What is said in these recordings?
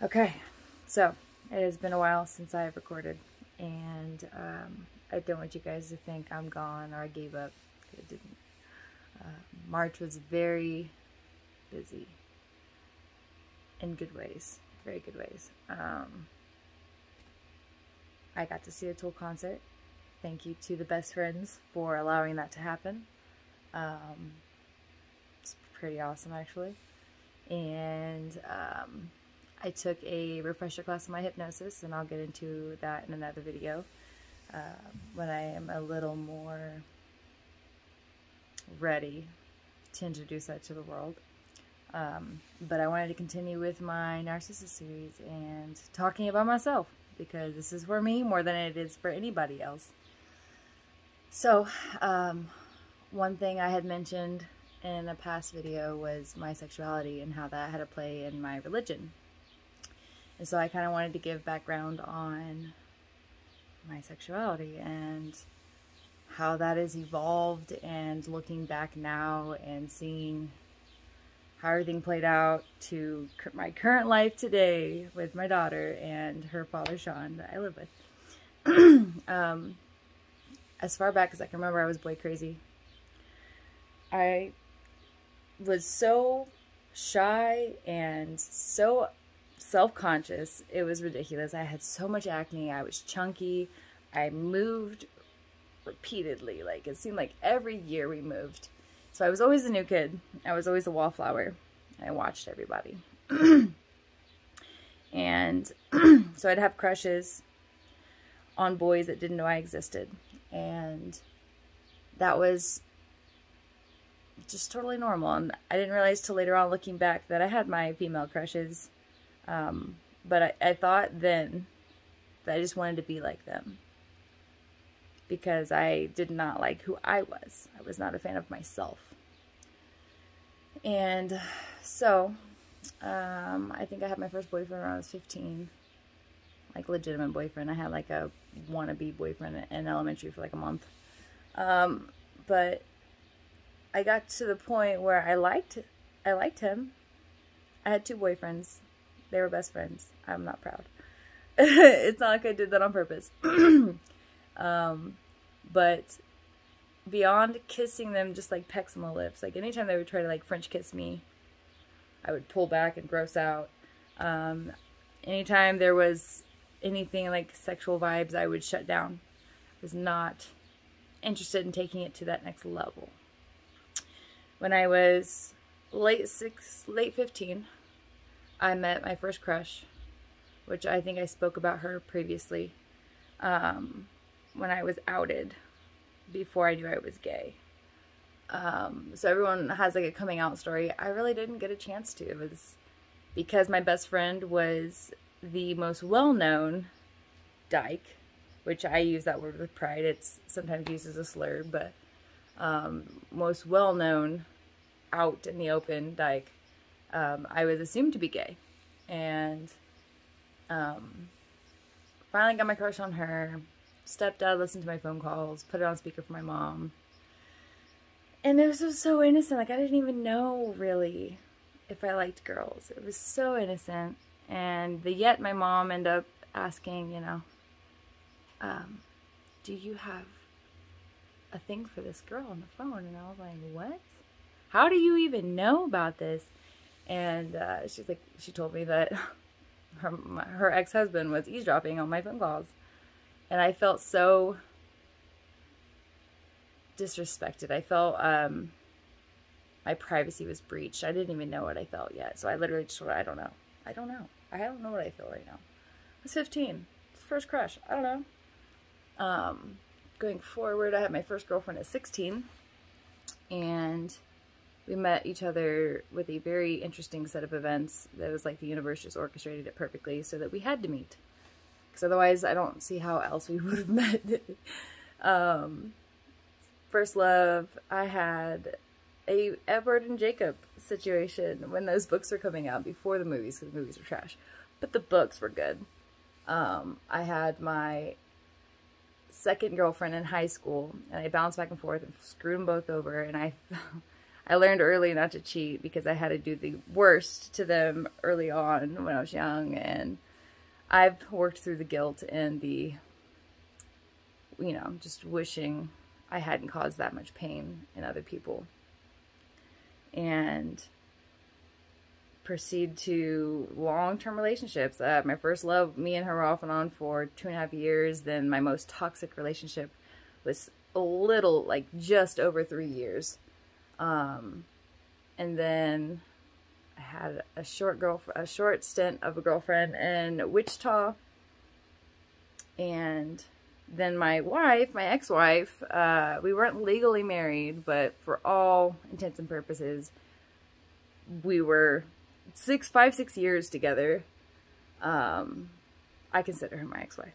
Okay, so it has been a while since I've recorded, and I don't want you guys to think I'm gone or I gave up. It didn't. March was very busy in good ways, very good ways. I got to see a Tool concert. Thank you to the best friends for allowing that to happen. It's pretty awesome, actually. And I took a refresher class on my hypnosis, and I'll get into that in another video when I am a little more ready to introduce that to the world. But I wanted to continue with my narcissist series and talking about myself, because this is for me more than it is for anybody else. So, one thing I had mentioned in a past video was my sexuality and how that had a play in my religion. And so I kind of wanted to give background on my sexuality and how that has evolved, and looking back now and seeing how everything played out to my current life today with my daughter and her father, Sean, that I live with. As far back as I can remember, I was boy crazy. I was so shy and so self-conscious. It was ridiculous. I had so much acne. I was chunky. I moved repeatedly. Like, it seemed like every year we moved. So I was always the new kid. I was always the wallflower. I watched everybody. And so I'd have crushes on boys that didn't know I existed. And that was just totally normal. And I didn't realize till later on, looking back, that I had my female crushes. But I thought then that I just wanted to be like them, because I did not like who I was. I was not a fan of myself. And so, I think I had my first boyfriend when I was 15, like legitimate boyfriend. I had like a wannabe boyfriend in elementary for like a month. But I got to the point where I liked him. I had 2 boyfriends. They were best friends. I'm not proud. It's not like I did that on purpose. But beyond kissing them, just like pecks on the lips. Like, anytime they would try to like French kiss me, I would pull back and gross out. Anytime there was anything like sexual vibes, I would shut down. I was not interested in taking it to that next level. When I was late 15, I met my first crush, which I think I spoke about her previously, when I was outed, before I knew I was gay. So everyone has like a coming out story. I really didn't get a chance to. It was because my best friend was the most well-known dyke, which I use that word with pride. It's sometimes used as a slur, but most well-known out in the open dyke. I was assumed to be gay, and finally got my crush on her. Stepdad listened to my phone calls, put it on speaker for my mom, and it was just so innocent. Like, I didn't even know really if I liked girls. It was so innocent. And yet my mom ended up asking, you know, do you have a thing for this girl on the phone? And I was like, what? How do you even know about this? And she's like, she told me that her ex-husband was eavesdropping on my phone calls. And I felt so disrespected. I felt my privacy was breached. I didn't even know what I felt yet. So I literally just told her, I don't know. I don't know. I don't know what I feel right now. I was 15. It's the first crush. I don't know. Going forward, I had my first girlfriend at 16. And we met each other with a very interesting set of events that was like the universe just orchestrated it perfectly so that we had to meet. Because otherwise, I don't see how else we would have met. First love, I had a Edward and Jacob situation when those books were coming out, before the movies, because the movies were trash. But the books were good. I had my second girlfriend in high school, and I bounced back and forth and screwed them both over, and I I learned early not to cheat because I had to do the worst to them early on when I was young, and I've worked through the guilt and the, you know, just wishing I hadn't caused that much pain in other people. And proceed to long-term relationships. My first love, me and her were off and on for 2.5 years. Then my most toxic relationship was a little, like, just over 3 years. And then I had a short stint of a girlfriend in Wichita. And then my wife, my ex-wife, we weren't legally married, but for all intents and purposes, we were 5-6 years together. I consider her my ex-wife.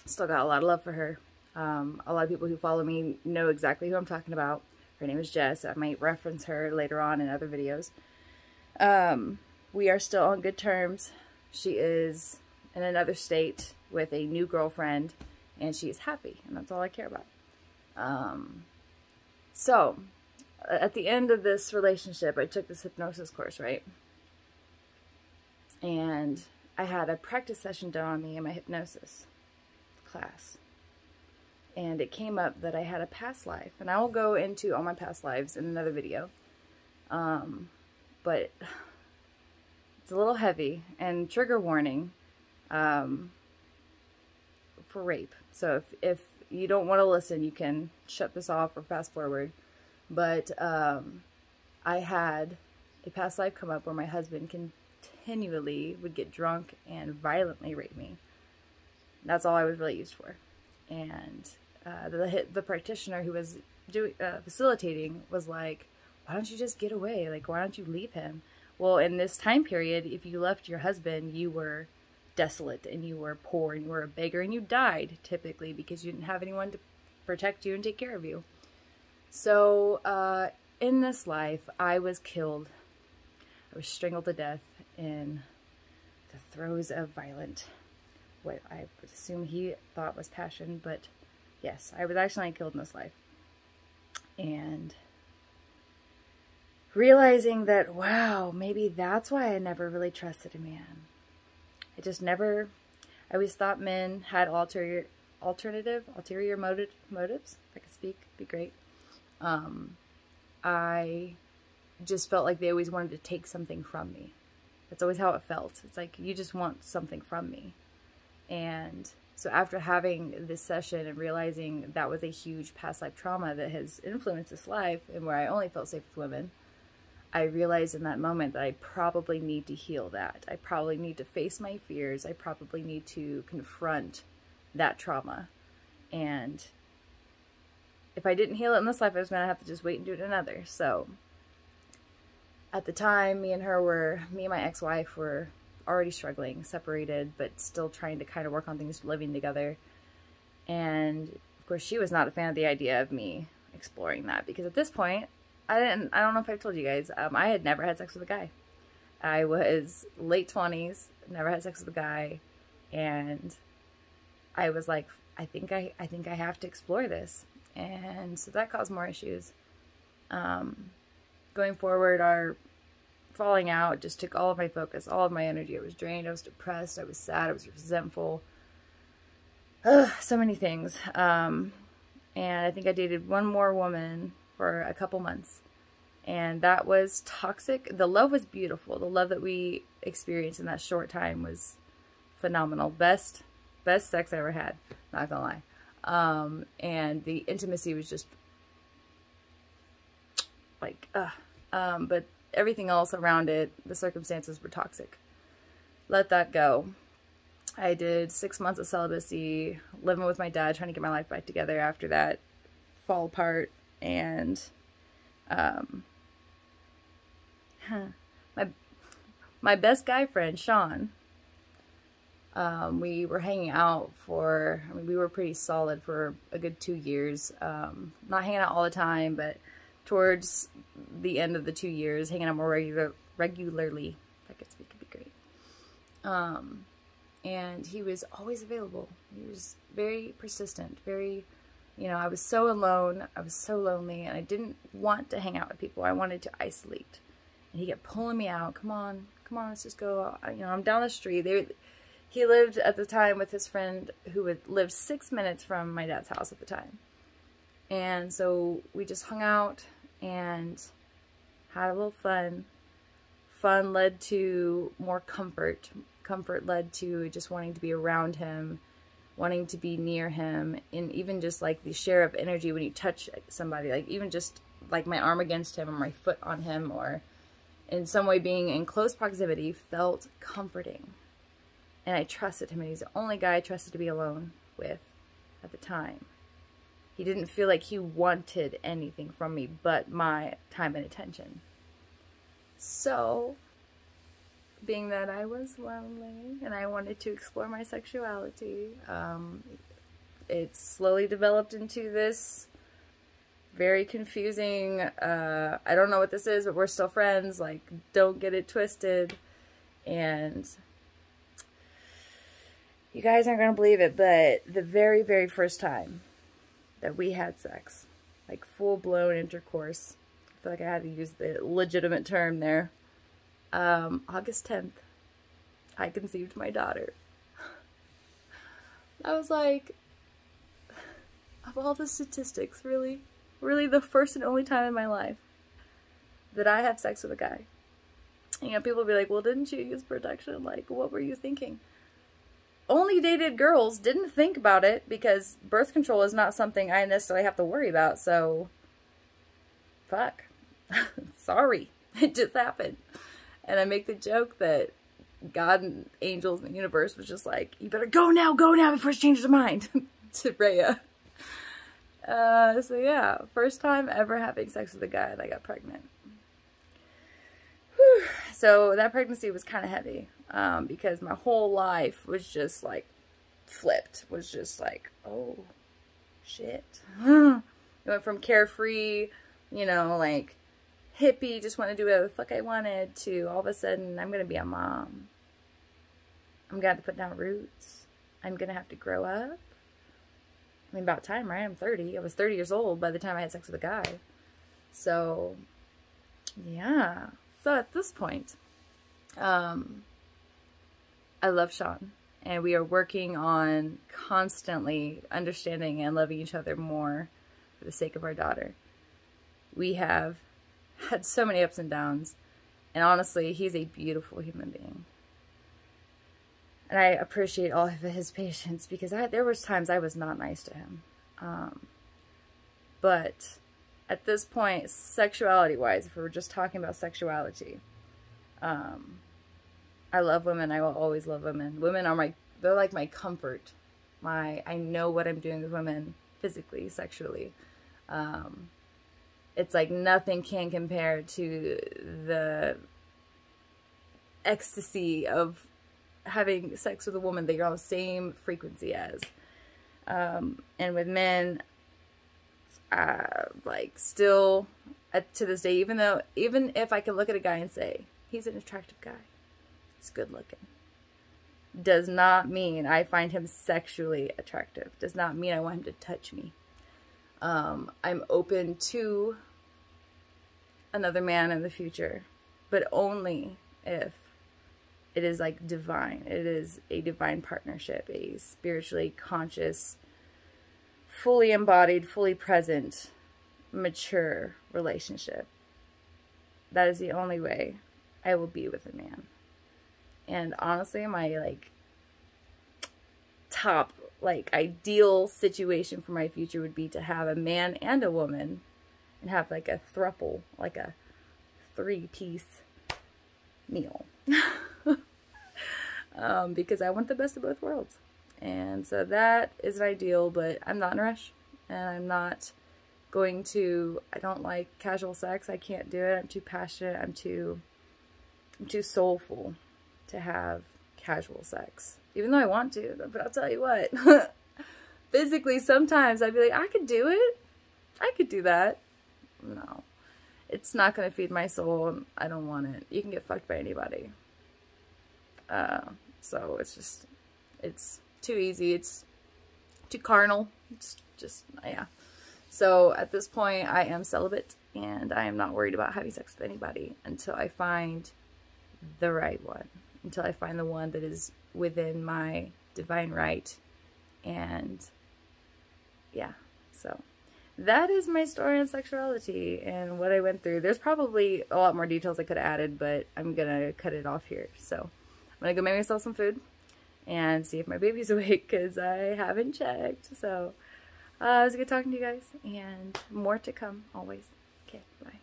Still got a lot of love for her. A lot of people who follow me know exactly who I'm talking about. Her name is Jess. I might reference her later on in other videos. We are still on good terms. She is in another state with a new girlfriend, and she is happy, and that's all I care about. So, at the end of this relationship, I took this hypnosis course, right? And I had a practice session done on me in my hypnosis class. And it came up that I had a past life. And I will go into all my past lives in another video. But it's a little heavy. And trigger warning for rape. So if you don't want to listen, you can shut this off or fast forward. But I had a past life come up where my husband continually would get drunk and violently rape me. That's all I was really used for. And the practitioner who was facilitating was like, why don't you just get away? Like, why don't you leave him? Well, in this time period, if you left your husband, you were desolate and you were poor and you were a beggar and you died, typically, because you didn't have anyone to protect you and take care of you. So, in this life, I was killed. I was strangled to death in the throes of what I would assume he thought was passion, but yes, I was actually killed in this life. And realizing that, wow, maybe that's why I never really trusted a man. I just never, I always thought men had ulterior motives. If I could speak, it'd be great. I just felt like they always wanted to take something from me. That's always how it felt. It's like, you just want something from me. And so after having this session and realizing that was a huge past life trauma that has influenced this life and where I only felt safe with women, I realized in that moment that I probably need to heal that. I probably need to face my fears. I probably need to confront that trauma. And if I didn't heal it in this life, I was going to have to just wait and do it in another. So at the time, me and my ex-wife were already struggling, separated, but still trying to kind of work on things, living together. And of course, she was not a fan of the idea of me exploring that, because at this point, I don't know if I've told you guys, I had never had sex with a guy. I was late 20s, never had sex with a guy, and I was like, I think I have to explore this. And so that caused more issues. Going forward, our falling out just took all of my focus, all of my energy. I was drained, I was depressed, I was sad, I was resentful. So many things. And I think I dated one more woman for a couple months. And that was toxic. The love was beautiful. The love that we experienced in that short time was phenomenal. Best sex I ever had, not gonna lie. And the intimacy was just like, but everything else around it, the circumstances were toxic. Let that go. I did 6 months of celibacy, living with my dad, trying to get my life back together after that fall apart. And my best guy friend, Sean, we were hanging out for, we were pretty solid for a good 2 years. Not hanging out all the time, but towards the end of the 2 years, hanging out more regularly, if I could speak, it'd be great. And he was always available. He was very persistent, very You know, I was so alone, I was so lonely, and I didn't want to hang out with people. I wanted to isolate. And he kept pulling me out. Come on, let's just go. You know, I'm down the street. He lived at the time with his friend who lived 6 minutes from my dad's house at the time. And so we just hung out and had a little fun. Fun led to more comfort. Comfort led to just wanting to be around him, wanting to be near him, and even just like the share of energy when you touch somebody, like even just like my arm against him or my foot on him, or in some way being in close proximity felt comforting. And I trusted him, and he's the only guy I trusted to be alone with at the time. He didn't feel like he wanted anything from me but my time and attention. So, being that I was lonely and I wanted to explore my sexuality, it slowly developed into this very confusing, I don't know what this is, but we're still friends, like, don't get it twisted. And you guys aren't going to believe it, but the very, very first time that we had sex, like full-blown intercourse, I feel like I had to use the legitimate term there, August 10th, I conceived my daughter. I was like, of all the statistics, really the first and only time in my life that I have sex with a guy. You know, people will be like, well, didn't you use protection? Like, what were you thinking? Only dated girls, didn't think about it, because birth control is not something I necessarily have to worry about, so fuck. Sorry. It just happened. And I make the joke that God and angels and the universe was just like, you better go now before she changes her mind to Rhea. So yeah, first time ever having sex with a guy, and I got pregnant. Whew. So that pregnancy was kind of heavy, because my whole life was just like flipped, was just like, oh shit. It went from carefree, you know, like hippie, just want to do whatever the fuck I wanted, to all of a sudden I'm going to be a mom. I'm going to have to put down roots. I'm going to have to grow up. I mean, about time, right? I'm 30. I was 30 years old by the time I had sex with a guy. So, yeah. So at this point, I love Sean. And we are working on constantly understanding and loving each other more for the sake of our daughter. We have had so many ups and downs. And honestly, he's a beautiful human being. And I appreciate all of his patience, because there was times I was not nice to him. But at this point, sexuality-wise, if we're just talking about sexuality, I love women. I will always love women. Women are they're like my comfort. I know what I'm doing with women physically, sexually. It's like nothing can compare to the ecstasy of having sex with a woman that you're on the same frequency as. And with men, like still to this day, even if I can look at a guy and say, he's an attractive guy, he's good looking, does not mean I find him sexually attractive. Does not mean I want him to touch me. I'm open to another man in the future, but only if it is like divine. It is a divine partnership, a spiritually conscious, fully embodied, fully present, mature relationship. That is the only way I will be with a man. And honestly, my top ideal situation for my future would be to have a man and a woman and have like a throuple, like a 3-piece meal. Because I want the best of both worlds. And so that is an ideal, but I'm not in a rush. And I'm not going to, I don't like casual sex. I can't do it. I'm too passionate. I'm too soulful to have casual sex. Even though I want to, but I'll tell you what. Physically, sometimes I'd be like, I could do it. I could do that. No. It's not going to feed my soul. I don't want it. You can get fucked by anybody. So it's too easy. It's too carnal. It's just, yeah. So at this point, I am celibate, and I am not worried about having sex with anybody until I find the right one. Until I find the one that is within my divine right. And yeah, so that is my story on sexuality and what I went through. There's probably a lot more details I could have added, but I'm gonna cut it off here. So I'm gonna go make myself some food and see if my baby's awake, because I haven't checked. So it was good talking to you guys, and more to come always. Okay, bye.